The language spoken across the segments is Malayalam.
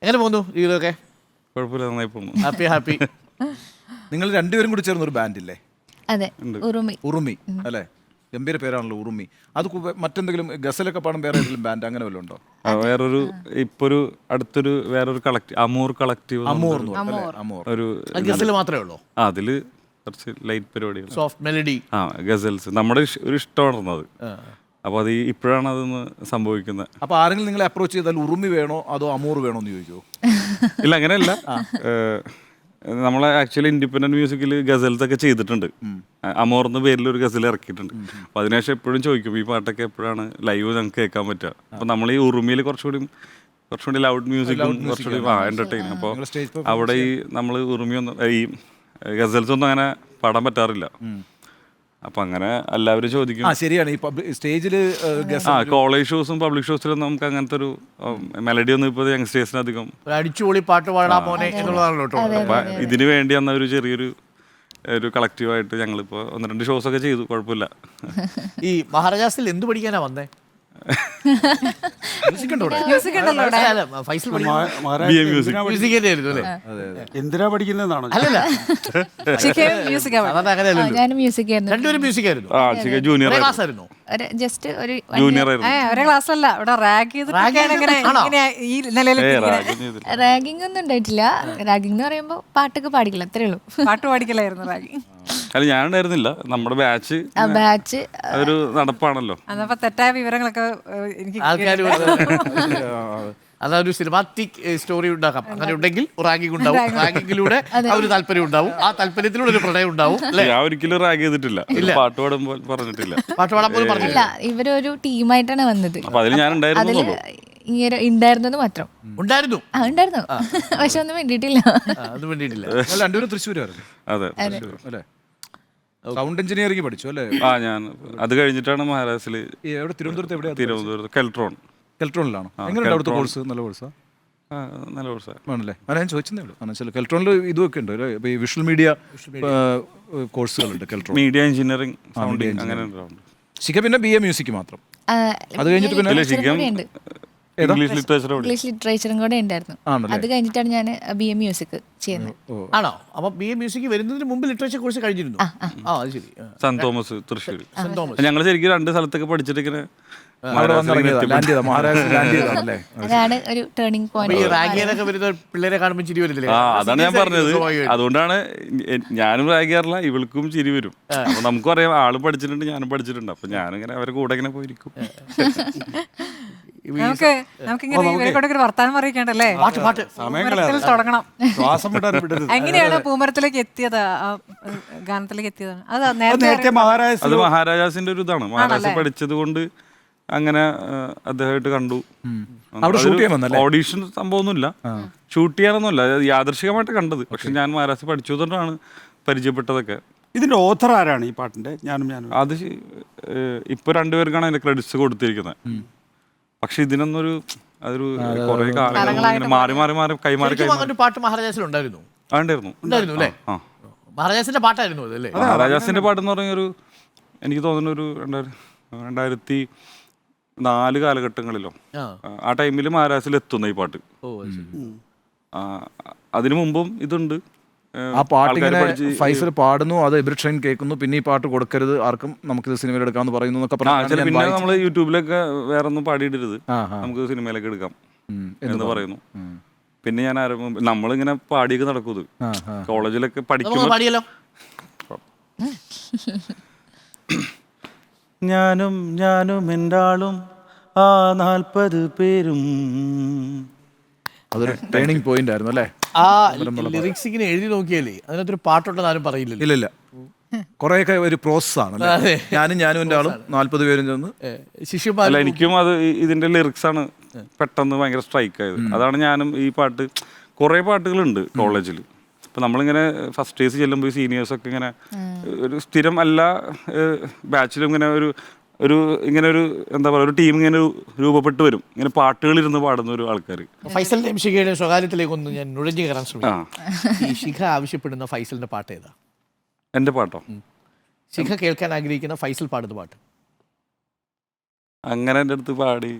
എങ്ങനെ പോകുന്നു ഇതൊക്കെ? കുഴപ്പമില്ല, നന്നായി പോകുന്നു. Happy happy. നിങ്ങൾ രണ്ടുപേരും കൂടി ചേർന്ന ഒരു ബാൻഡില്ലേ? അതെ, ഉറുമി. ഉറുമി അല്ലേ? ഗംഭീര പേരാണല്ലോ ഉറുമി. അത് മറ്റെന്തെങ്കിലും ഗസലൊക്കെ പാടും വേറെ ഏതെങ്കിലും ബാൻഡ് അങ്ങനെ വല്ലതും ഉണ്ടോ? വേറൊരു ഇപ്പൊ ഒരു അടുത്തൊരു വേറൊരു കളക്റ്റീവ് അമൂർ കളക്റ്റീവ് ഒരു ഗസൽ മാത്രമേ ഉള്ളൂ? അതില് കുറച്ച് ലൈറ്റ് പരിപാടികൾ, സോഫ്റ്റ് മെലഡി, ഗസൽസ് നമ്മുടെ ഒരു ഇഷ്ടമാണത്. അപ്പൊ അത് ഇപ്പോഴാണ് അതൊന്ന് സംഭവിക്കുന്നത്. അപ്പൊ ആരെങ്കിലും നിങ്ങളെ അപ്രോച്ച് ചെയ്താൽ ഉറുമി വേണോ അതോ അമൂർ വേണോ എന്ന് ചോദിച്ചോ? ഇല്ല, അങ്ങനെയല്ല. നമ്മളെ ആക്ച്വലി ഇൻഡിപെൻഡന്റ് മ്യൂസിക്കിൽ ഗസൽസ് ഒക്കെ ചെയ്തിട്ടുണ്ട്. അമോർ എന്ന പേരിൽ ഒരു ഗസൽ ഇറക്കിയിട്ടുണ്ട്. അപ്പൊ അതിനുശേഷം എപ്പോഴും ചോദിക്കും ഈ പാട്ടൊക്കെ എപ്പോഴാണ് ലൈവ് ഞങ്ങൾക്ക് കേൾക്കാൻ പറ്റുക. അപ്പൊ നമ്മൾ ഈ ഉറുമിയിൽ കുറച്ചുകൂടി ലൗഡ് മ്യൂസിക്കും കുറച്ചുകൂടി എന്റർടൈൻ. അപ്പോൾ അവിടെ ഈ നമ്മൾ ഉറുമി ഒന്നും ഈ ഗസൽസ് ഒന്നും അങ്ങനെ പാടാൻ പറ്റാറില്ല. അപ്പൊ അങ്ങനെ എല്ലാവരും ചോദിക്കും. ശരിയാണ്, ഈ സ്റ്റേജിൽ കോളേജ് ഷോസും പബ്ലിക് ഷോസിലും നമുക്ക് അങ്ങനത്തെ ഒരു മെലഡി ഒന്നും ഇപ്പൊ യങ്സ്റ്റേഴ്സിന് അധികം അടിച്ചുപൊളി പാട്ട് പാടാ പോനെ എന്നുള്ളതാണല്ലോ. അപ്പൊ ഇതിനു വേണ്ടി അന്ന ഒരു ചെറിയൊരു കളക്റ്റീവായിട്ട് ഞങ്ങളിപ്പോ 1-2 ഷോസ് ഒക്കെ ചെയ്തു. കുഴപ്പമില്ല. ഈ മഹാരാജാസിൽ എന്ത് പഠിക്കാനാ വന്നേ? എന്തിനാ പഠിക്കുന്നതാണോ? ജസ്റ്റ് ഒരു ഒരേ ക്ലാസ്സല്ല, ഇവിടെ റാഗിംഗ് ഒന്നും ഉണ്ടായിട്ടില്ല. റാഗിംഗ് എന്ന് പറയുമ്പോ പാട്ടൊക്കെ പാടിക്കില്ല, അത്രേ ഉള്ളൂ. പാട്ട് പാടിക്കലായിരുന്നു റാഗിംഗ്. അല്ല, ഞാൻ ഉണ്ടായിരുന്നില്ല. നമ്മുടെ ബാച്ച് ഒരു നടപ്പാണല്ലോ. അതപ്പോ തെറ്റായ വിവരങ്ങളൊക്കെ എനിക്ക് അതൊരു സിനിമാറ്റിക് സ്റ്റോറി ഉണ്ടാക്കാം. അങ്ങനെ ഉണ്ടെങ്കിൽ റാഗിംഗ് ഉണ്ടാവും. റാഗിങ്ങിലൂടെ ഒരു താല്പര്യം ഉണ്ടാവും. ആ താല്പര്യത്തിലൂടെ ഒരു പ്രണയം ഉണ്ടാവും. ഞാൻ ഒരിക്കലും റാഗ് ചെയ്തിട്ടില്ല, പാട്ട് പാടുമ്പോൾ പറഞ്ഞിട്ടില്ല. പാട്ട് പാടാൻ പോലും പറഞ്ഞില്ല. ഇവരൊരു ടീമായിട്ടാണ് വന്നത്. അപ്പൊ അതിൽ ഞാൻ ഉണ്ടായിരുന്നു. ഉണ്ടായിരുന്നത് മാത്രം ഉണ്ടായിരുന്നു. പക്ഷെ ഒന്നും വേണ്ടിയിട്ടില്ല. അത് വേണ്ടിയിട്ടില്ല. രണ്ടുപേരും തൃശ്ശൂരായിരുന്നു. അതെ, അല്ലേ? സൗണ്ട് എഞ്ചിനീയറിംഗ് പഠിച്ചു അല്ലേ? ഞാൻ അത് കഴിഞ്ഞിട്ടാണ് മഹാരാഷ്ട്രയില് തിരുവനന്തപുരത്ത് കെൽട്രോണിലാണ്. എങ്ങനെയുണ്ട് അവിടുത്തെ കോഴ്സ്? നല്ല കോഴ്സാ? നല്ല കോഴ്സാ ആണല്ലേ? ഞാൻ ചോദിച്ചതേ ഉള്ളൂ. കാരണം വെച്ചാൽ കെൽട്രോണിൽ ഇതൊക്കെ ഉണ്ട്, ഈ വിഷ്വൽ മീഡിയ കോഴ്സുകളുണ്ട്. കെൽട്രോൺ മീഡിയ എഞ്ചിനീയറിംഗ്, സൗണ്ടിങ് അങ്ങനെ ഉണ്ട്. ശിഖ പിന്നെ BA മ്യൂസിക് മാത്രം. അത് കഴിഞ്ഞിട്ട് പിന്നെ ഇംഗ്ലീഷ് ലിറ്ററേച്ചറും കൂടെ ഉണ്ടായിരുന്നു. അത് കഴിഞ്ഞിട്ടാണ് ഞാൻ BA മ്യൂസിക് ചെയ്യുന്നത്. ആണോ? അപ്പൊ BA മ്യൂസിക് വരുന്നതിന് മുമ്പ് ലിറ്ററേച്ചർ കോഴ്സ് കഴിഞ്ഞിരുന്നു. Saint Thomas, Thrissur. ഞങ്ങൾ ശരിക്കും 2 സ്ഥലത്തൊക്കെ പഠിച്ചിട്ട് ഇങ്ങനെ അതാണ് ഒരു ടേണിംഗ് പോയിന്റ്. പിള്ളേരെ കാണുമ്പോൾ ചിരി വരില്ലേ? അതാണ് ഞാൻ പറഞ്ഞത്. അതുകൊണ്ടാണ് ഞാനും റാഗ് ചെയ്യാറില്ല, ഇവൾക്കും ചിരി വരും. അപ്പൊ നമുക്കും അറിയാം ആള് പഠിച്ചിട്ടുണ്ട്, ഞാനും പഠിച്ചിട്ടുണ്ട്. അപ്പൊ ഞാനിങ്ങനെ അവരുടെ കൂടെ ഇങ്ങനെ പോയിരിക്കും. നമുക്കിങ്ങനെ വർത്താനം അറിയിക്കണ്ടല്ലേ? തുടങ്ങണം. എങ്ങനെയാണ് പൂമരത്തിലേക്ക് എത്തിയത്? ഗാനത്തിലേക്ക് എത്തിയത് അത് മഹാരാജാസിന്റെ ഒരു ഇതാണ്. മഹാരാജാസ് പഠിച്ചത് കൊണ്ട് അങ്ങനെ അദ്ദേഹമായിട്ട് കണ്ടു. ഓഡീഷൻ സംഭവമൊന്നുമില്ല, ഷൂട്ട് ചെയ്യാനൊന്നുമില്ല, യാദൃശികമായിട്ട് കണ്ടത്. പക്ഷെ ഞാൻ മഹാരാജാസ് പഠിച്ചതുകൊണ്ടാണ് പരിചയപ്പെട്ടതൊക്കെ. ഇതിന്റെ ഓഥർ ആരാണ് ഈ പാട്ടിന്റെ? അത് ഇപ്പൊ 2 പേർക്കാണ് അതിന്റെ ക്രെഡിറ്റ്സ് കൊടുത്തിരിക്കുന്നത്. പക്ഷെ ഇതിനൊന്നൊരു അതൊരു കുറെ കാലങ്ങൾ മാറി പാട്ട് മഹാരാജാസിലുണ്ടായിരുന്നു. മഹാരാജാസിന്റെ പാട്ടായിരുന്നു അതല്ലേ? മഹാരാജാസിന്റെ പാട്ടെന്ന് പറഞ്ഞൊരു എനിക്ക് തോന്നുന്നു ഒരു 2004 കാലഘട്ടങ്ങളിലോ ആ ടൈമിൽ മഹാരാജാസിൽ എത്തുന്ന ഈ പാട്ട്. അതിനു മുമ്പും ഇതുണ്ട്. ആ പാട്ടിങ്ങനെ ഫൈസൽ പാടുന്നു, അത് എബ്രിട്രെയിൻ കേൾക്കുന്നു, പിന്നെ ഈ പാട്ട് കൊടുക്കരുത് ആർക്കും, നമുക്കിത് സിനിമയിൽ എടുക്കാമെന്ന് പറയുന്നു എന്നൊക്കെ പറഞ്ഞു. പിന്നെ നമ്മള് യൂട്യൂബിലൊക്കെ വേറെ ഒന്നും പാടിയിടരുത്, നമുക്ക് സിനിമയിലൊക്കെ എടുക്കാം എന്ന് പറയുന്നു. പിന്നെ ഞാൻ നമ്മളിങ്ങനെ പാടിയൊക്കെ നടക്കുന്നത് കോളേജിലൊക്കെ പഠിക്കുമ്പോൾ. ഞാനും എൻ്റെ ആളും ആ 40 പേരും. അതൊരു ടേണിംഗ് പോയിന്റ് ആയിരുന്നു അല്ലേ? ആ ലിറിക്സ് ഇങ്ങനെ എഴുതി നോക്കിയാലേ അതിനകത്തൊരു പാട്ടുണ്ടെന്ന് ആരും പറയില്ലല്ലോ. ഇല്ല, കുറെയൊക്കെ ഒരു പ്രോസസ് ആണ്. ഞാനും എൻ്റെ ആളും 40 പേരും ചെന്ന് ശിഷ്യന്മാർ. എനിക്കും അത് ഇതിന്റെ ലിറിക്സ് ആണ് പെട്ടെന്ന് ഭയങ്കര സ്ട്രൈക്ക് ആയത്. അതാണ് ഞാനും ഈ പാട്ട്. കുറേ പാട്ടുകളുണ്ട് കോളേജിൽ. ഇപ്പം നമ്മളിങ്ങനെ ഫസ്റ്റ് ഡേയ്സ് ചെല്ലുമ്പോൾ സീനിയേഴ്സൊക്കെ ഇങ്ങനെ ഒരു സ്ഥിരം എല്ലാ ബാച്ചിലും ഇങ്ങനെ ഇങ്ങനെ ഒരു എന്താ പറയുക, ഒരു ടീം ഇങ്ങനെ രൂപപ്പെട്ട് വരും, ഇങ്ങനെ പാട്ടുകളിരുന്ന് പാടുന്ന ഒരു ആൾക്കാർ. ഫൈസലിന്റെയും ശിഖയുടെയും സ്വകാര്യത്തിലേക്കൊന്ന് ഞാൻ നുഴഞ്ഞു കയറാൻ ശ്രമിക്കാം. ഈ ശിഖ ആവശ്യപ്പെടുന്ന ഫൈസലിന്റെ പാട്ട് ഏതാ? എൻ്റെ പാട്ടോ? ശിഖ കേൾക്കാൻ ആഗ്രഹിക്കുന്ന ഫൈസൽ പാടുന്ന പാട്ട്. അങ്ങനെ എൻ്റെ അടുത്ത് പാടി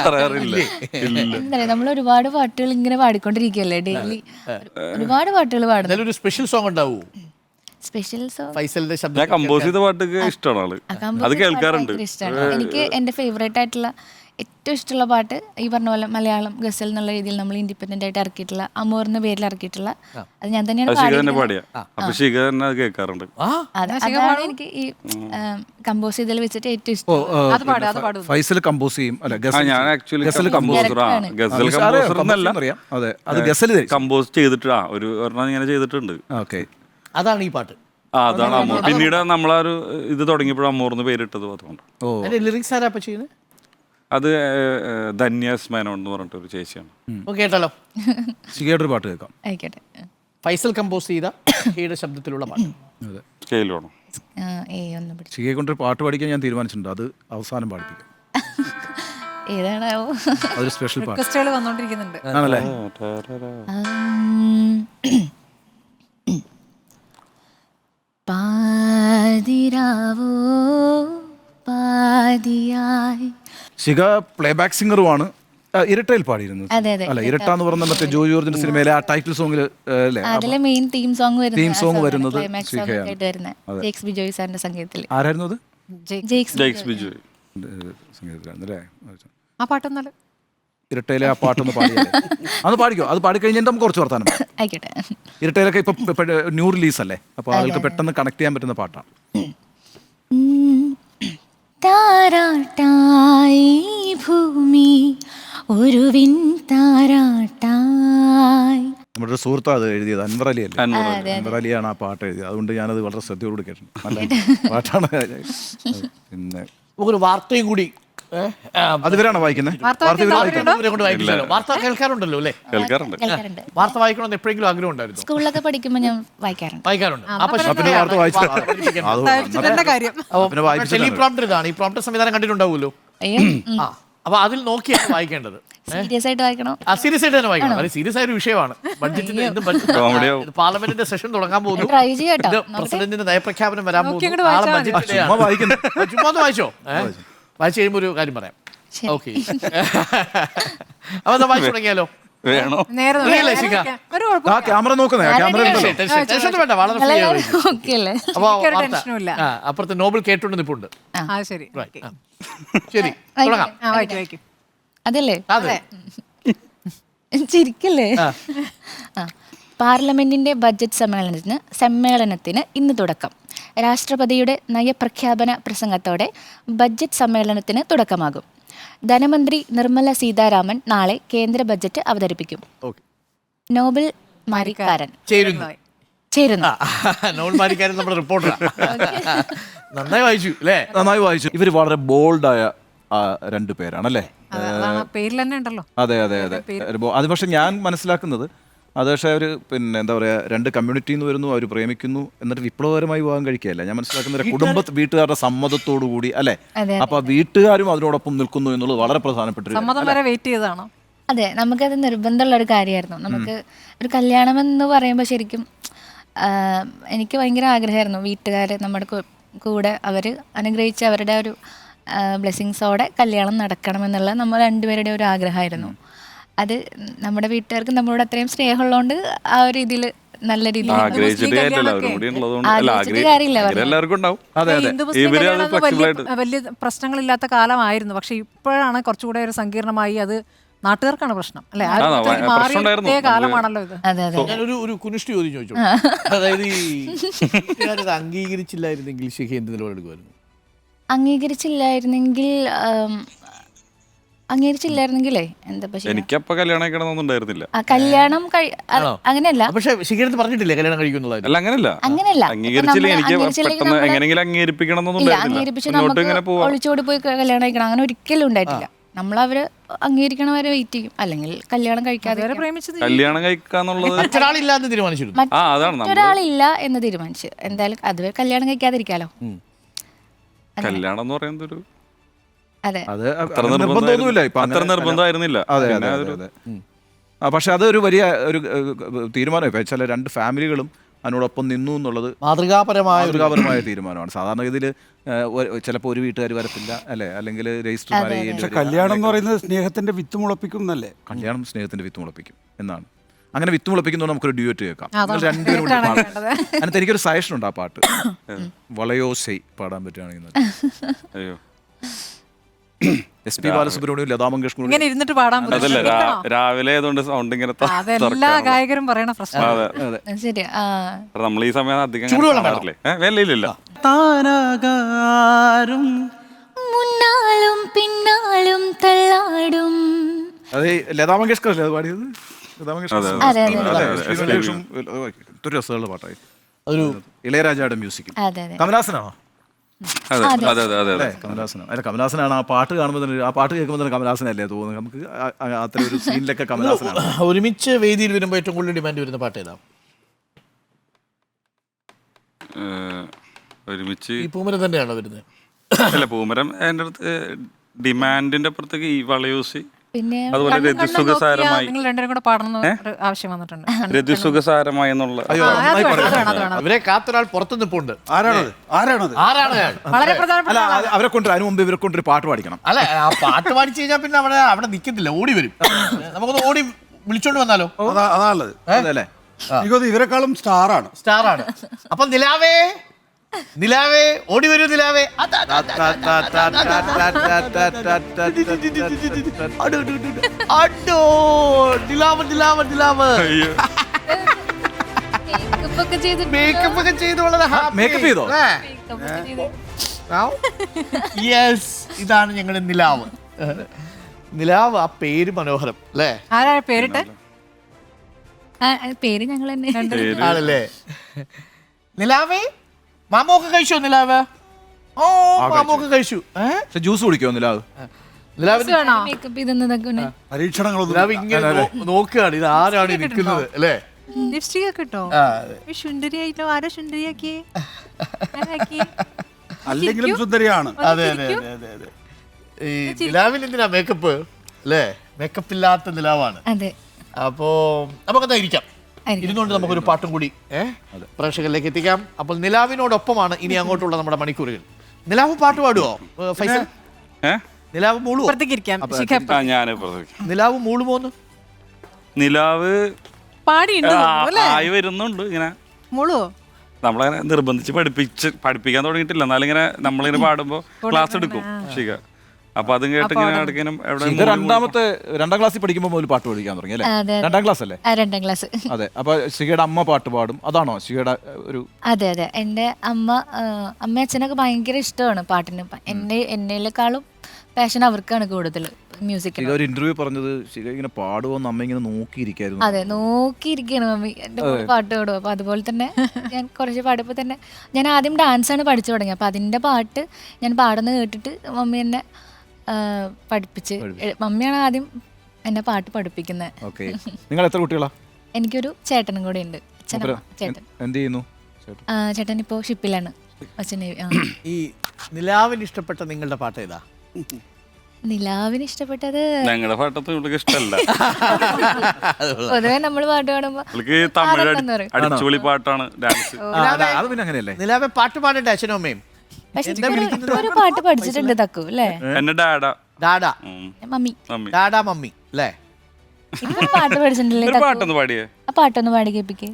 പറയാറില്ല. ഇല്ല. എന്താ പറയാ, നമ്മൾ ഒരുപാട് പാട്ടുകൾ ഇങ്ങനെ പാടിക്കൊണ്ടിരിക്കുകയല്ലേ ഡെയിലി, ഒരുപാട് പാട്ടുകൾ പാടുന്നു. എന്നാലും ഒരു സ്പെഷ്യൽ സോങ് ഉണ്ടാവൂ സ്പെഷ്യൽ സോങ് ഫൈസലിന്റെ ഞാൻ ശബ്ദം കമ്പോസ് ചെയ്ത പാട്ടൊക്കെ ഇഷ്ടമാണ് ആള്. അത് കേൾക്കാറുണ്ട്. ഇഷ്ടമാണ്. എനിക്ക് എൻ്റെ ഫേവറേറ്റ് ആയിട്ടുള്ള ഏറ്റവും ഇഷ്ടമുള്ള പാട്ട് ഈ പറഞ്ഞ പോലെ മലയാളം ഗസൽ എന്നുള്ള രീതിയിൽ നമ്മൾ ഇൻഡിപെൻഡന്റ് ആയിട്ട് ഇറക്കിയിട്ടുള്ള അമോർ എന്ന പേരിൽ ഇറക്കിയിട്ടുള്ള അത് ഞാൻ തന്നെയാണ് ശിഖ തന്നെ പാടിയത്. പാടിയ അപ്പൊ ശിഖ തന്നെ അത് കേൾക്കാറുണ്ട്. അതാണ് എനിക്ക് ഈ കമ്പോസ് ചെയ്തതിൽ വെച്ചിട്ട് ഏറ്റവും ഇഷ്ടം. അത് പാടും, അത് പാടും. ഫൈസൽ കമ്പോസ് ചെയ്യും അല്ലെ? ഞാൻ ആക്ച്വലി ഗസൽ കമ്പോസറാണ്. ഗസൽ കമ്പോസർ എന്നല്ല, അറിയാം. അതെ, അത് ഗസൽ കമ്പോസ് ചെയ്തിട്ട് ഒരു ഒരെണ്ണം ഇങ്ങനെ ചെയ്തിട്ടുണ്ട്. ഓക്കെ, അതാണ് ഈ പാട്ട്. അതാണ് അമോർ. പിന്നീട് നമ്മളൊരു ഇത് തുടങ്ങിയപ്പോഴും അമോർന്ന് പേരിട്ടത് അതുകൊണ്ട്. ഓ, അതിന്റെ ലിറിക്സ് ആരാ അപ്പൊ ചെയ്യുന്നത്? അത് ധന്യാസ് മേനോൻ എന്ന് പറഞ്ഞിട്ട് ഒരു ചേച്ചിയാണ്. കേട്ടാലോ, ശിഖയുടെ ഒരു പാട്ട് കേൾക്കാം. ആയിക്കോട്ടെ. ഫൈസൽ കമ്പോസ് ചെയ്ത ഷീയുടെ ശബ്ദത്തിലുള്ള പാട്ട്. അതെ, സ്കെയിൽ വേണം. ഒന്ന് പിടിച്ചു. ശിഖയെ കൊണ്ടൊരു പാട്ട് പഠിക്കാൻ ഞാൻ തീരുമാനിച്ചിട്ടുണ്ട്. അത് അവസാനം പാടിപ്പിക്കാം. ഏതാണാവോ? അതൊരു സ്പെഷ്യൽ പാട്ട് റിക്വസ്റ്റുകൾ വന്നോണ്ടിരിക്കുന്നുണ്ട്. ആണല്ലേ? പാതിരാവോ പാതിയായി. ശിഖ പ്ലേ ബാക്ക് സിംഗറുമാണ്. ഇരട്ടയിൽ പാടിയിരുന്നത് അതെ, അതെ. അല്ല, ഇരട്ട എന്ന് പറഞ്ഞ മറ്റേ ജോയി ജോർജിന്റെ സിനിമയിലെ ആ ടൈറ്റിൽ സോങ്ങിൽ അല്ലേ? അതിലെ main theme song theme song വരുന്നത് വരുന്നത് ജേക്സ് ബിജോയ് സാറിന്റെ സംഗീതത്തിൽ. ആരായിരുന്നു അത്? ജെയ്ക്സ് ബിജു. സംഗീതത്തിലാണ് അല്ലേ? ആ പാട്ടൊന്നാല് ഇരട്ടയിലെ ആ പാട്ടൊന്ന് പാടിയാലേ? അന്ന് പാടിക്കോ. അത് പാടിക്കഴിഞ്ഞാൽ നമുക്ക് കുറച്ച് വർത്താനം. ആയിക്കോട്ടെ. ഇരട്ടയിലൊക്കെ ഇപ്പൊ ന്യൂ റിലീസ് അല്ലേ? അപ്പോൾ ആൾക്ക് പെട്ടെന്ന് കണക്ട് ചെയ്യാൻ പറ്റുന്ന പാട്ടാണ്. താരാട്ടായി ഭൂമി ഒരു വിൻ താരാട്ടായി. നമ്മുടെ ഒരു സുഹൃത്താ അത് എഴുതിയത്, അൻവർ അലി അല്ലേ? അൻവർ അലിയാണ് ആ പാട്ട് എഴുതിയത്. അതുകൊണ്ട് ഞാനത് വളരെ ശ്രദ്ധയോട് കേട്ടിട്ടുണ്ട്. നല്ല പാട്ടാണ്. പിന്നെ നമുക്കൊരു വാർത്തയും കൂടി അത് ഇവരാണ് വായിക്കുന്നത്. വാർത്ത കേൾക്കാറുണ്ടല്ലോ അല്ലേ? കേൾക്കാറുണ്ട്. കേൾക്കാറുണ്ട്. വാർത്ത വായിക്കണമെന്ന് എപ്പോഴെങ്കിലും ആഗ്രഹം ഉണ്ടായിരുന്നു? സ്കൂളിലൊക്കെ പഠിക്കുമ്പോൾ ഞാൻ വായിക്കാറുണ്ട്. പിന്നെ വാർത്ത വായിച്ചിട്ട് തന്നെ കാര്യം. ടെലിപ്രോംപ്റ്റർ ഇതാണ്. ഈ പ്രോംപ്റ്റർ സംവിധാനം കണ്ടിട്ടുണ്ടാവുമല്ലോ. അയ്യോ, അപ്പൊ അതിൽ നോക്കിയാണ് വായിക്കേണ്ടത്. സീരിയസ് ആയിട്ട് വായിക്കണോ? സീരിയസ് ആയിട്ട് തന്നെ വായിക്കണം. അത് സീരിയസ് ആയ ഒരു വിഷയമാണ്. ബഡ്ജറ്റിന്റെ പാർലമെന്റിന്റെ സെഷൻ തുടങ്ങാൻ പോകുന്നു. ട്രൈ ചെയ്യട്ടോ. പ്രസിഡന്റിന്റെ നയപ്രഖ്യാപനം വരാൻ പോകുന്നു. നാളെ ചുമ്മാ ബഡ്ജറ്റിന്റെ വായിക്കുന്നു. ചുമ്മാ ഒന്ന് വായിച്ചോ. വായിച്ചു കഴിയുമ്പോൾ ഒരു കാര്യം പറയാം. ഓക്കെ, അപ്പൊ വായിച്ചു തുടങ്ങിയാലോ? വേണോ? നേരെ ഇല്ലേ, ശിഖ? ആ ക്യാമറ നോക്കുന്നേ, ക്യാമറ ഉണ്ടല്ലോ. ടെൻഷൻ വേണ്ട, വളരെ ഫ്രീ ആയി. ഓക്കെ അല്ലേ? അപ്പൊ എനിക്കൊരു വാർത്ത. ടെൻഷനും ഇല്ല. അപ്പുറത്ത് നോബൽ കേട്ടുകൊണ്ട് നിപ്പുണ്ട്. ആ ശരി. ശരി, തുടങ്ങാം. ആ വായിക്കും വായിക്കും. അതല്ലേ? അതെ. ചിരിക്കല്ലേ? പാർലമെന്റിന്റെ ബജറ്റ് സമ്മേളനത്തിന് ഇന്ന് തുടക്കം. രാഷ്ട്രപതിയുടെ നയപ്രഖ്യാപന പ്രസംഗത്തോടെ ബജറ്റ് സമ്മേളനത്തിന് തുടക്കമാകും. ധനമന്ത്രി നിർമ്മല സീതാരാമൻ നാളെ കേന്ദ്ര ബജറ്റ് അവതരിപ്പിക്കും. നോബൽ മാരിക്കാരൻ ചേരുന്നു. നോബൽ മാരിക്കാരൻ നമ്മുടെ റിപ്പോർട്ടറാണ്. നന്നായി വായിച്ചു അല്ലേ? നന്നായി വായിച്ചു. ഇവർ വളരെ ബോൾഡായ രണ്ടു പേരാണല്ലേ? പേരിൽ തന്നെ ഉണ്ടല്ലോ. അതെ അതെ അതെ. അത് പക്ഷെ ഞാൻ മനസ്സിലാക്കുന്നത് അത് പക്ഷേ അവർ പിന്നെ എന്താ പറയുക, രണ്ട് കമ്മ്യൂണിറ്റിയിൽ നിന്ന് വരുന്നു, അവർ പ്രേമിക്കുന്നു, എന്നിട്ട് വിപ്ലവകരമായി വിവാഹം കഴിക്കുകയല്ല. ഞാൻ മനസ്സിലാക്കുന്നത് വീട്ടുകാരുടെ സമ്മതത്തോടു കൂടി അല്ലേ? അപ്പൊ വീട്ടുകാരും അതിനോടൊപ്പം നിൽക്കുന്നു എന്നുള്ളത് വളരെ പ്രധാനപ്പെട്ട. സമ്മതം വരെ വെയിറ്റ് ചെയ്തതാണോ? അതെ, നമുക്കത് നിർബന്ധമുള്ള ഒരു കാര്യമായിരുന്നു. നമുക്ക് ഒരു കല്യാണം എന്ന് പറയുമ്പോൾ ശരിക്കും എനിക്ക് ഭയങ്കര ആഗ്രഹമായിരുന്നു വീട്ടുകാർ നമ്മുടെ കൂടെ അവർ അനുഗ്രഹിച്ച് അവരുടെ ഒരു ബ്ലെസ്സിങ്സോടെ കല്യാണം നടക്കണമെന്നുള്ള നമ്മൾ രണ്ടുപേരുടെ ഒരു ആഗ്രഹമായിരുന്നു. അത് നമ്മുടെ വീട്ടുകാർക്ക് നമ്മളോട് അത്രയും സ്നേഹമുള്ളതുകൊണ്ട് ആ ഒരു രീതിയിൽ നല്ല രീതിയിൽ വലിയ പ്രശ്നങ്ങളില്ലാത്ത കാലമായിരുന്നു. പക്ഷെ ഇപ്പോഴാണ് കുറച്ചുകൂടെ ഒരു സങ്കീർണമായി. അത് നാട്ടുകാർക്കാണ് പ്രശ്നം അല്ലെ? കാലമാണല്ലോ ഇത്. ഞാനൊരു കുനിഷ്ടി ചോദ്യം ചോദിച്ചു. അതായത് ഈ അംഗീകരിച്ചില്ലായിരുന്നെങ്കിൽ ശിഖ എന്ത് നിലപാടെടുക്കുമായിരുന്നു? അംഗീകരിച്ചില്ലായിരുന്നെങ്കിലേ എന്താ എനിക്കപ്പ കല്യാണം കഴിക്കണമെന്നുണ്ടായിരുന്നില്ല. കല്യാണം അങ്ങനെയല്ല. പക്ഷെ ശിഖരത്ത് പറഞ്ഞിട്ടില്ലേ കല്യാണം കഴിക്കുന്നുള്ള? അങ്ങനെയല്ല. അംഗീകരിച്ചില്ല, എനിക്ക് പെട്ടെന്ന് എങ്ങനെയെങ്കിലും അംഗീകരിപ്പിക്കണം ഒളിച്ചോടി പോയി കല്യാണം കഴിക്കണം അങ്ങനെ ഒരിക്കലും ഉണ്ടായിട്ടില്ല. നമ്മളവര് അംഗീകരിക്കണവരെ വെയിറ്റ് ചെയ്യും, അല്ലെങ്കിൽ കല്യാണം കഴിക്കാതെ കല്യാണം കഴിക്കാന്നുള്ളത് മറ്റൊരാളില്ല എന്ന് തീരുമാനിച്ചിരുന്നു. മറ്റൊരാളില്ല എന്ന് തീരുമാനിച്ചു. എന്തായാലും അതുവരെ കല്യാണം കഴിക്കാതിരിക്കാലോ. കല്യാണം എന്ന് പറയുന്നത് ഒരു അതെ അത്ര നിർബന്ധമായിരുന്നില്ല. പക്ഷെ അതൊരു വലിയ ഒരു തീരുമാനമായി. വെച്ചാൽ രണ്ട് ഫാമിലികളും അതിനോടൊപ്പം നിന്നു എന്നുള്ളത് മാതൃകാപരമായ തീരുമാനമാണ്. സാധാരണഗതിയിൽ ചിലപ്പോൾ ഒരു വീട്ടുകാർ വരത്തില്ല അല്ലേ, അല്ലെങ്കിൽ രജിസ്റ്റർ പക്ഷെ കല്യാണം എന്ന് പറയുന്നത് സ്നേഹത്തിന്റെ വിത്ത് മുളപ്പിക്കും എന്നല്ലേ? കല്യാണം സ്നേഹത്തിന്റെ വിത്ത് മുളപ്പിക്കും എന്നാണ്. അങ്ങനെ വിത്ത് മുളപ്പിക്കുന്നതുകൊണ്ട് നമുക്കൊരു ഡ്യൂറ്റ് കേൾക്കാം. അതാണ് നിങ്ങൾ രണ്ടുപേരും കൂടി കേട്ടാണ് പാടാം. വേണ്ടത്. അതിനകത്ത് എനിക്കൊരു സജഷൻ ഉണ്ട്. ആ പാട്ട് വളയോസൈ പാടാൻ പറ്റുകയാണെങ്കിൽ അയ്യോ SP ബാലസുബ്രഹ്മണ്യവും ലതാ മങ്കേഷ്കറും ഇങ്ങനെ ഇരുന്നിട്ട് പാടാൻ അതല്ല ബുദ്ധിമുട്ടാണോ? രാവിലെ ആയതുകൊണ്ട് സൗണ്ട് ഇങ്ങനെ അതെല്ലാ ഗായകരും പറയണ പ്രശ്നം. ശരി. നമ്മൾ ഈ സമയം അധികം ചൂടുവെള്ളം പാടാറില്ലേ? ഇല്ല മുന്നാളും പിന്നാളും തള്ളാടും. അത് ലതാ മങ്കേഷ്കർ അല്ലേ അത് പാടിയത്? ലതാ മങ്കേഷ്കർ അതെ, അതെ. SP ബാലകൃഷ്ണൻ എന്തൊരു രസമുള്ള പാട്ടായി. ഒരു ഇളയരാജയുടെ മ്യൂസിക്. അതെ അതെ. കമലഹാസനാണോ? അതെ അല്ലേ, കമലഹാസനാണ്. അല്ല, കമലഹാസനാണ്. ആ പാട്ട് കാണുമ്പോൾ തന്നെ, ആ പാട്ട് കേൾക്കുമ്പോൾ തന്നെ കമലഹാസനല്ലേ തോന്നുന്നത് നമുക്ക്. അത്ര ഒരു സീനിലൊക്കെ കമലഹാസനാണ്. ഒരുമിച്ച് വേദിയിൽ വരുമ്പോൾ ഏറ്റവും കൂടുതൽ ഡിമാൻഡ് വരുന്ന പാട്ട് ഏതാ? ഒരുമിച്ച് ഈ പൂമരം തന്നെയാണോ വരുന്നത്? അല്ല, പൂമരം എൻ്റെ അടുത്ത് ഡിമാൻഡിന്റെ അപ്പുറത്തേക്ക് ഈ വളയൂസി, പിന്നെ അതുപോലെ രതിസുഖസാരമായി, നിങ്ങൾ രണ്ടുപേരും കൂടെ പാടണം ഒരു ആവശ്യം വന്നിട്ടുണ്ട്. രതിസുഖസാരമായി എന്നുള്ള അത് വേണം. ഇവരെ കാത്തൊരാൾ പുറത്തു നിൽപ്പുണ്ട്. ആരാണത്? ആരാണ് അയാൾ? വളരെ പ്രധാനപ്പെട്ട അല്ല, അവരെ കൊണ്ട് അതിനു മുമ്പ് ഇവരെ കൊണ്ടൊരു പാട്ട് പാടിക്കണം. അല്ല, ആ പാട്ട് പാടിച്ചു കഴിഞ്ഞാൽ പിന്നെ അവിടെ നിൽക്കത്തില്ല, ഓടി വരും. നമുക്കൊന്ന് ഓടി വിളിച്ചോണ്ട് വന്നാലോ? അതാണുള്ളത്. അല്ലേ? എനിക്കത് ഇവരെക്കാളും സ്റ്റാറാണ്. സ്റ്റാറാണ്. അപ്പൊ നിലാവേ നിലാവേ ഓടി വരൂ നിലാവേ. അടോ നിലാവ് നിലാവ് നിലാവ്. മേക്കപ്പ് ഒക്കെ ചെയ്തിട്ട് മേക്കപ്പ് ഒക്കെ ചെയ്ത് വളരെ മേക്കപ്പ് ചെയ്തോ? യെസ്, ഇതാണ് ഞങ്ങളുടെ നിലാവ്. നിലാവ്, ആ പേര് മനോഹരം അല്ലേ? ആരാ പേരിട്ട്? പേര് ഞങ്ങൾ തന്നെ. ആണല്ലേ? നിലാവേ മാമൊക്കെ കഴിച്ചോ? നിലാവ് മാമൊക്കെ കഴിച്ചു. പക്ഷെ ജ്യൂസ് കുടിക്കുമോ നിലാവ്? നിലാവിന് മേക്കപ്പ് ചെയ്തെന്നതൊക്കെ പരീക്ഷണങ്ങളൊന്നും നിലാവ് ഇങ്ങനെ നോക്കുകയാണ്, ഇത് ആരാണ് ഈ നിൽക്കുന്നത് അല്ലേ? ലിപ്സ്റ്റിക് ഒക്കെ ഇട്ടോ? ആ, ശുണ്ടരിയായിട്ടോ? ആരാ ശുണ്ടരിയാക്കി? അല്ലെങ്കിലും സുന്ദരിയാണ്. അതെ അതെ അതെ അതെ അതെ. ഈ നിലാവിന് എന്തിനാ മേക്കപ്പ് അല്ലേ? മേക്കപ്പ് ഇല്ലാത്ത നിലാവാണ്. അതെ. അപ്പോ നമുക്കതാ ഇരിക്കാം. ഇരുന്നുകൊണ്ട് നമുക്കൊരു പാട്ടും കൂടി പ്രേക്ഷകരിലേക്ക് എത്തിക്കാം. അപ്പോൾ നിലാവിനോടൊപ്പമാണ് ഇനി അങ്ങോട്ടുള്ള നമ്മുടെ മണിക്കൂറുകൾ. നിലാവ് പാട്ട് പാടുവോ ഫൈസൽ? നിലാവ് മൂളുവോ? ഞാൻ നിലാവ് മൂളുമോന്ന്? നിലാവ് പാടിയുണ്ട് ആയി വരുന്നുണ്ട്. ഇങ്ങനെ മുളുവോ? നമ്മളങ്ങനെ നിർബന്ധിച്ച് പഠിപ്പിക്കാൻ തുടങ്ങിയിട്ടില്ല. എന്നാലും ഇങ്ങനെ നമ്മളിങ്ങനെ പാടുമ്പോ ക്ലാസ് എടുക്കും ശിഖ. അപ്പൊ അതും കേട്ട് ഇങ്ങനെ ഇടയ്ക്കിനും രണ്ടാം ക്ലാസ്സിൽ പഠിക്കുമ്പോൾ മുതൽ പാട്ട് പഠിക്കാൻ തുടങ്ങി അല്ലേ? രണ്ടാം ക്ലാസ് അല്ലേ? രണ്ടാം ക്ലാസ്. അതെ. അപ്പൊ ശിഖയുടെ അമ്മ പാട്ട് പാടും, അതാണോ ശിഖയുടെ ഒരു? അതെ അതെ. എൻ്റെ അമ്മ അച്ഛനൊക്കെ ഭയങ്കര ഇഷ്ടമാണ് പാട്ടിന്. എന്നേക്കാളും പാഷൻ അവർക്കാണ് കൂടുതൽ മ്യൂസിക്കിന്. ഒരു ഇന്റർവ്യൂ പറഞ്ഞത് ശിഖ ഇങ്ങനെ പാടുമോന്ന് അമ്മ ഇങ്ങനെ നോക്കിയിരിക്കായിരുന്നു. അതെ, നോക്കിയിരിക്കുകയാണ് മമ്മി എൻ്റെ പാട്ട് പാടും. അപ്പോൾ അതുപോലെ തന്നെ ഞാൻ കുറച്ച് പാടിയപ്പോൾ തന്നെ ഞാൻ ആദ്യം ഡാൻസാണ് പഠിച്ചു തുടങ്ങിയത്. അപ്പോൾ അതിൻ്റെ പാട്ട് ഞാൻ പാടുന്നത് കേട്ടിട്ട് മമ്മി എന്നെ പഠിപ്പിച്ച്, മമ്മിയാണ് ആദ്യം എന്നെ പാട്ട് പഠിപ്പിക്കുന്നത്. ഓക്കെ. നിങ്ങൾ എത്ര കുട്ടികളാ? എനിക്കൊരു ചേട്ടനും കൂടെ ഉണ്ട്. ചേട്ടൻ എന്ത് ചെയ്യുന്നു? ചേട്ടൻ ഇപ്പോൾ ഷിപ്പിലാണ്. ഈ നിലാവിന് ഇഷ്ടപ്പെട്ട നിങ്ങളുടെ പാട്ട് ഏതാ? നിലാവിന് ഇഷ്ടപ്പെട്ടത് ഞങ്ങളുടെ പാട്ടൊന്നും ഇവൾക്ക് ഇഷ്ടമല്ല. പൊതുവെ നമ്മൾ പാട്ട് പാടുമ്പോ തമിഴ് അടിച്ചുപൊളി പാട്ടാണ് ഡാൻസ്. അത് പിന്നെ അങ്ങനെയല്ലേ? നിലാവെ പാട്ട് പാടട്ടെ അച്ഛനും അമ്മയും? ഒരു പാട്ട് പഠിച്ചിട്ടുണ്ട് തക്കു അല്ലേ? എന്റെ ഡാഡാ ഡാഡാ മമ്മി, ഡാഡാ മമ്മി അല്ലേ? പാട്ട് പഠിച്ചിട്ടുണ്ടല്ലേ? പാട്ടൊന്ന് പാടിയേ. ആ പാട്ടൊന്ന് പാടി കേൾപ്പിക്കേ.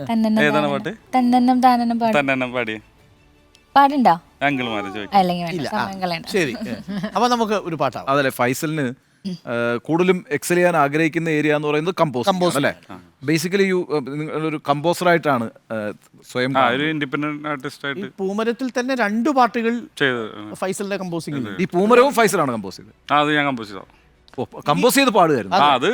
ഏതാണ് പാട്ട്? തന്നെന്നം താനെന്നം തന്നെ പാടിയേ. പാടുണ്ടോ? അങ്കിൾമാരെ ചോദിക്കും. അല്ലെങ്കിൽ വേണ്ട, സമയം കളയണ്ട. ശരി, അപ്പൊ നമുക്ക് ഒരു പാട്ടാണ്. അതല്ലേ, ഫൈസലിന് കൂടുതലും എക്സൽ ചെയ്യാൻ ആഗ്രഹിക്കുന്ന ഏരിയ എന്ന് പറയുന്നത് കമ്പോസ് അല്ലേ? ബേസിക്കലി ഒരു കമ്പോസറായിട്ടാണ് സ്വയം ഒരു ഇൻഡിപെൻഡന്റ് ആർട്ടിസ്റ്റ് ആയിട്ട്. പൂമരത്തിൽ തന്നെ 2 പാട്ടുകൾ ചെയ്ത് ഫൈസലിന്റെ കമ്പോസിംഗ്. ഈ പൂമരവും ഫൈസലാണ് കമ്പോസ് ചെയ്തത്? അത് ഞാൻ കമ്പോസ് ചെയ്തോ. കമ്പോസ് ചെയ്ത് പാടുമായിരുന്നു. അത്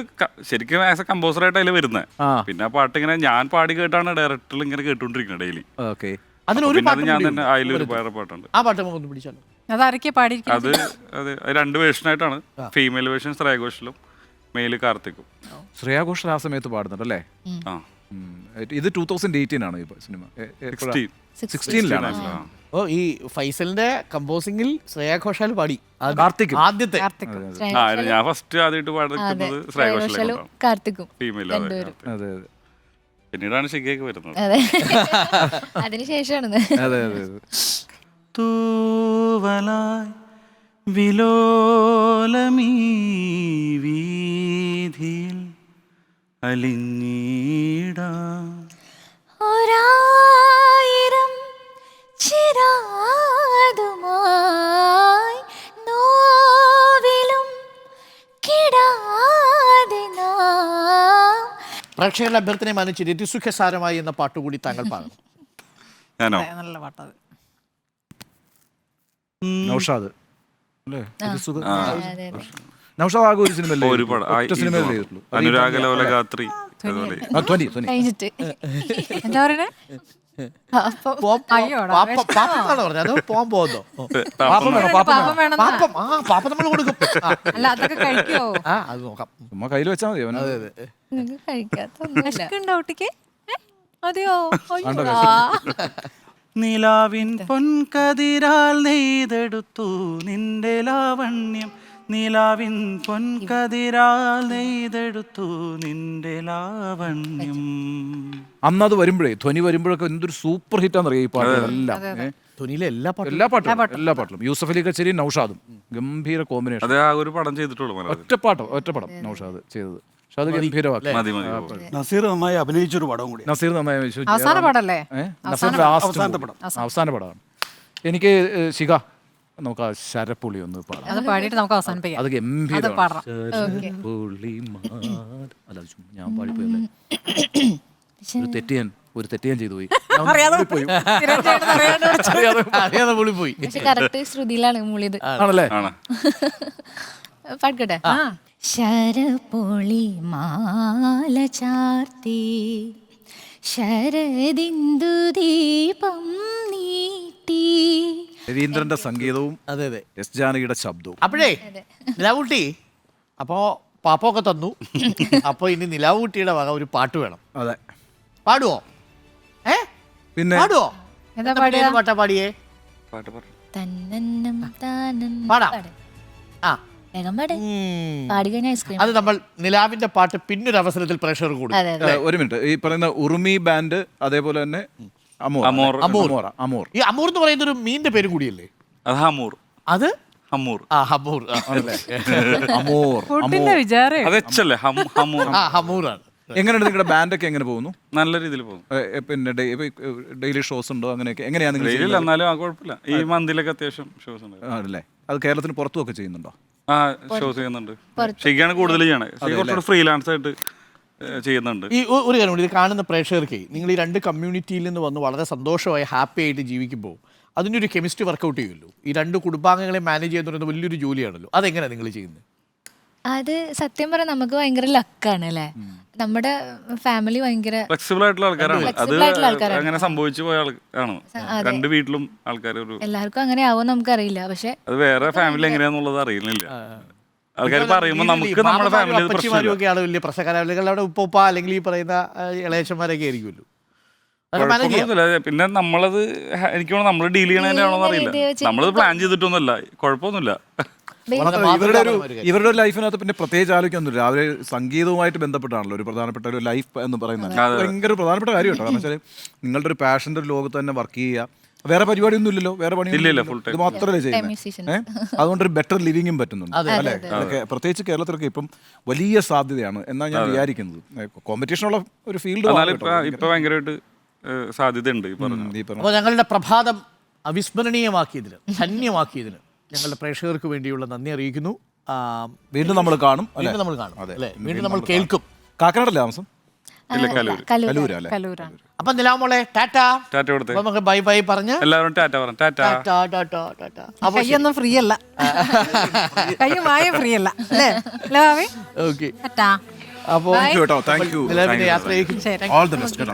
ശരിക്കും ആസ് എ കമ്പോസറായിട്ട് അതിൽ വരുന്നത്. പിന്നെ ആ പാട്ട് ഇങ്ങനെ ഞാൻ പാടി കേട്ടാണ് ഡയറക്ടറിൽ ഇങ്ങനെ കേട്ടോണ്ടിരിക്കുന്നത് ഡെയിലി. ഓക്കെ. അതിനൊരു പാട്ട് ഞാൻ തന്നെ അതിലൊരു വേറെ പാട്ടുണ്ട്. ആ പാട്ട് നമുക്ക് ഒന്ന് പിടിച്ചാലോ? അതാരൊക്കെ പാടിയിരിക്കുന്നത്? അത് 2 വേർഷനായിട്ടാണ്. ഫീമെയിൽ വേർഷൻ ശ്രേയ ഘോഷലും മെയിൽ കാർത്തിക്കും. ശ്രേയ ഘോഷൽ ആ സമയത്ത് പാടുന്നുണ്ടല്ലേ? ഇത് 2018 ആണ് ഈ സിനിമ. 16 ഓ, ഈ ഫൈസലിന്റെ കമ്പോസിംഗിൽ ശ്രേയ ഘോഷാൽ പാടി. കാർത്തിക് ആദ്യത്തെ. ഞാൻ ഫസ്റ്റ് ആദ്യമായിട്ട് പാടുന്നത് ശ്രേയ ഘോഷലും കാർത്തിക്കും ഫീമെയിൽ. അതെ അതെ. പിന്നീടാണ് ശരിയൊക്കെ വരുന്നത്. അതെ അതിനുശേഷമാണ് അതെ അതെ അതെ. തൂവലായി വിലോലമീ വീഥിയിൽ അലിഞ്ഞിടാം. ഒരായിരം ചിരാതുമായി നോവിലും കിടാതെ നാം. പ്രേക്ഷകരുടെ അഭ്യർത്ഥനയെ മാനിച്ച് രതിസുഖസാരമായി എന്ന പാട്ടുകൂടി താങ്കൾ പാടണം. ഞാനോ? നല്ല പാട്ടത്. നൗഷാദ് അല്ലേ? ഇത് സുഖം. അതെ അതെ നൗഷാദ് ആകെ ഒരു സിനിമ ഒരു പടം സിനിമയിലേ ചെയ്തിട്ടുള്ളൂ. അനുരാഗലോല ഗാത്രി. ധ്വനി കഴിഞ്ഞിട്ട് എന്താ പറയണേ? അയ്യോടാ, പാപ്പെന്നാണോ പറഞ്ഞത്? അതോ പോകാൻ പോകുന്നോ? പാപ്പം വേണം, പാപ്പം പാപം വേണം. വേണം. പാപ്പ നമ്മൾ കൊടുക്കും. അല്ല അതൊക്കെ കഴിക്കോ? അത് നോക്കാം. ചുമ്മാ കയ്യിൽ വെച്ചാൽ മതി അവന്. അതെ അതെ. നിങ്ങൾക്ക് കഴിക്കാത്തൊന്നുമില്ല. വിശക്കുണ്ടോ കുട്ടിക്ക്? അതെയോ? ആണ്ടോ അയ്യോടാ. നിലാവിൻ പൊൻകതിരാൽ നെയ്തെടുത്തു നിന്റെ ലാവണ്യം. നിലാവിൻ പൊൻകതിരാൽ നെയ്തെടുത്തു നിന്റെ ലാവണ്യം. അന്നത് വരുമ്പോഴേ ധ്വനി വരുമ്പോഴൊക്കെ എന്തൊരു സൂപ്പർ ഹിറ്റാന്നറിയാം ഈ പാട്ടുകളെല്ലാം. ധ്വനിയിലെ എല്ലാ പാട്ടും എല്ലാ പാട്ടിലും യൂസഫ് അലി കച്ചേരി നൗഷാദും ഗംഭീര കോമ്പിനേഷൻ. അത് ആ ഒരു പടം ചെയ്തിട്ടുള്ളൂ മലയാളത്തിൽ. ഒറ്റപ്പടം നൗഷാദ് ചെയ്തത്. പക്ഷെ അത് ഗംഭീരമാക്കി. മതി. നസീർ നന്നായി അഭിനയിച്ചൊരു പടവും കൂടി. നസീർ നന്നായി അവസാന പാടല്ലേ? അവസാന പടമാണ്. എനിക്ക് ശിഖ നമുക്ക് ആ ശരപ്പുളി ഒന്ന് പാടാം. അത് പാടിയിട്ട് നമുക്ക് അവസാനിപ്പിക്കാം. അത് അത് ഗംഭീരമാണ്. പാടണം. അല്ല ഞാൻ പാടിപ്പോയല്ലേ. ഒരു തെറ്റ് ഞാൻ ചെയ്തു പോയി. അറിയാതെ പുള്ളിപ്പോയി. പക്ഷെ കറക്റ്റ് ശ്രുതിയിലാണ് മൂളിയത്. ആണല്ലേ? പാടിക്കട്ടെ. ശരപൊളി മാല ചാർത്തി ശരദിന്ദു ദീപം നീട്ടി. രവീന്ദ്രന്റെ സംഗീതവും അതെ അതെ. എസ് ജാനകിയുടെ ശബ്ദവും. അപ്പോഴേ നിലാവുട്ടി അപ്പോ പാപ്പൊക്കെ തന്നു. അപ്പൊ ഇനി നിലാവുട്ടിയുടെ വക ഒരു പാട്ട് വേണം. അതെ. പാടുവോ? പിന്നെ പാടുവോ? എന്താ പാടുക? പാട്ടാ പാടിയേ? പാട്ട് പറ. തന്നന്നം താനന്നം. പാടാം. പാട്. ആ വേഗം പാട്. പാടി കഴിഞ്ഞ ഐസ്ക്രീം. അത് നമ്മൾ നിലാവിന്റെ പാട്ട് പിന്നൊരു അവസരത്തിൽ പ്രേക്ഷകർ കൂടും. അതെ അതെ. ഒരു മിനിറ്റ്. ഈ പറയുന്ന ഉറുമി ബാൻഡ് അതേപോലെ തന്നെ അമോർ. ഈ അമൂർ എന്ന് പറയുന്ന ഒരു മീനിന്റെ പേര് കൂടിയല്ലേ? അത് ഹമൂർ. അത് ഹമൂർ. ഹമൂർ. അമോർ. കൂട്ടിന്റെ വിചാരം. അത് എച്ചല്ലേ? ഹമൂർ. ഹമൂറാണ്. എങ്ങനെയാണ് നിങ്ങളുടെ ബാൻഡൊക്കെ എങ്ങനെ പോകുന്നു? നല്ല രീതിയിൽ പോകും. പിന്നെ ഡെയിലി ഷോസ് ഉണ്ടോ? അങ്ങനെയൊക്കെ എങ്ങനെയാണ് നിങ്ങൾ? എന്നാലും ആ കുഴപ്പമില്ല. ഈ മന്തിലൊക്കെ അത്യാവശ്യം ഷോസ് ഉണ്ട്. ആണല്ലേ? അത് കേരളത്തിന് പുറത്തുമൊക്കെ ചെയ്യുന്നുണ്ടോ? ആ ഷോസ് ചെയ്യുന്നുണ്ട്. ഷെയ്ക്കാണ് കൂടുതൽ ചെയ്യണത്. കുറച്ചുകൂടെ ഫ്രീലാൻസ് ആയിട്ട് ചെയ്യുന്നുണ്ട്. ഈ ഒരു കാര്യം കൂടി, ഇത് കാണുന്ന പ്രേക്ഷകർക്ക് നിങ്ങൾ ഈ രണ്ട് കമ്മ്യൂണിറ്റിയിൽ നിന്ന് വന്ന് വളരെ സന്തോഷമായി ഹാപ്പി ആയിട്ട് ജീവിക്കുമ്പോൾ അതിനൊരു കെമിസ്ട്രി വർക്കൗട്ട് ചെയ്യുമല്ലോ. ഈ രണ്ട് കുടുംബാംഗങ്ങളെ മാനേജ് ചെയ്യുന്ന പറയുന്നത് വലിയൊരു ജോലിയാണല്ലോ. അതെങ്ങനെയാണ് നിങ്ങൾ ചെയ്യുന്നത്? അത് സത്യം പറഞ്ഞാൽ നമുക്ക് ഭയങ്കര ലക്കാണ് അല്ലേ. നമ്മുടെ ഫാമിലി ഭയങ്കര ഫ്ലെക്സിബിൾ ആയിട്ടുള്ള ആൾക്കാരാണ്. അത് അങ്ങനെ സംഭവിച്ചു പോയ ആൾക്കാണ്. രണ്ട് വീട്ടിലും ആൾക്കാർ ഒരു എല്ലാവർക്കും അങ്ങനെ ആവുമെന്ന് നമുക്കറിയില്ല. പക്ഷെ അത് വേറെ ഫാമിലി എങ്ങനെയാന്നുള്ളത് അറിയുന്നില്ല. ആൾക്കാർ പറയുമ്പോൾ നമുക്ക് നമ്മുടെ ഫാമിലി ഒക്കെയാണ് വലിയ പ്രശ്നക്കാരുടെ ഉപ്പ അല്ലെങ്കിൽ ഈ പറയുന്ന ഇളയച്ചന്മാരൊക്കെ ആയിരിക്കുമല്ലോ. പിന്നെ നമ്മളത് എനിക്ക് നമ്മൾ ഡീൽ ചെയ്യണതിനാണോന്ന് അറിയില്ല. നമ്മളത് പ്ലാൻ ചെയ്തിട്ടൊന്നുമല്ല. കുഴപ്പമൊന്നുമില്ല. ഇവരുടെ ലൈഫിനകത്ത് പിന്നെ പ്രത്യേകിച്ച് ആലോചിക്കൊന്നുമില്ല. അവര് സംഗീതവുമായിട്ട് ബന്ധപ്പെട്ടാണല്ലോ ഒരു പ്രധാനപ്പെട്ട ഒരു ലൈഫ് എന്ന് പറയുന്നത്. ഭയങ്കര പ്രധാനപ്പെട്ട കാര്യം കേട്ടോ. കാരണം വെച്ചാൽ നിങ്ങളുടെ ഒരു പാഷന്റെ ഒരു ലോകത്ത് തന്നെ വർക്ക് ചെയ്യുക. വേറെ പരിപാടിയൊന്നും ഇല്ലല്ലോ. വേറെ പണി ഇത് മാത്രമല്ലേ ചെയ്യുന്നത്. അതുകൊണ്ടൊരു ബെറ്റർ ലിവിങ്ങും പറ്റുന്നുണ്ട് അല്ലേ? പ്രത്യേകിച്ച് കേരളത്തിലൊക്കെ ഇപ്പം വലിയ സാധ്യതയാണ് എന്നാണ് ഞാൻ വിചാരിക്കുന്നത്. കോമ്പറ്റീഷനുള്ള ഒരു ഫീൽഡ് ഇപ്പൊ ഭയങ്കരമായിട്ട് സാധ്യതയുണ്ട്. അപ്പോൾ ഞങ്ങളുടെ പ്രഭാതം അവിസ്മരണീയമാക്കിയതിന് ധന്യമാക്കിയതിന് ഞങ്ങളുടെ പ്രേക്ഷകർക്ക് വേണ്ടിയുള്ള നന്ദി അറിയിക്കുന്നു. വീണ്ടും നമ്മൾ കാണും. വീണ്ടും നമ്മൾ കേൾക്കും. കാക്കനാടല്ലേ താമസം? കലൂരാണ്. അപ്പൊ നിലാമോളെ ടാറ്റാ. നമുക്ക് ബൈ ബൈ പറഞ്ഞ് എല്ലാവരും ടാറ്റ പറഞ്ഞു. കൈയൊന്നും ഫ്രീ അല്ല. കൈയുമായ ഫ്രീ അല്ല അല്ലേ? ഓക്കെ. ടാറ്റാ. അപ്പോൾ താങ്ക് യു. നിലാവിനെ യാത്ര ചെയ്യിക്കും. All the best.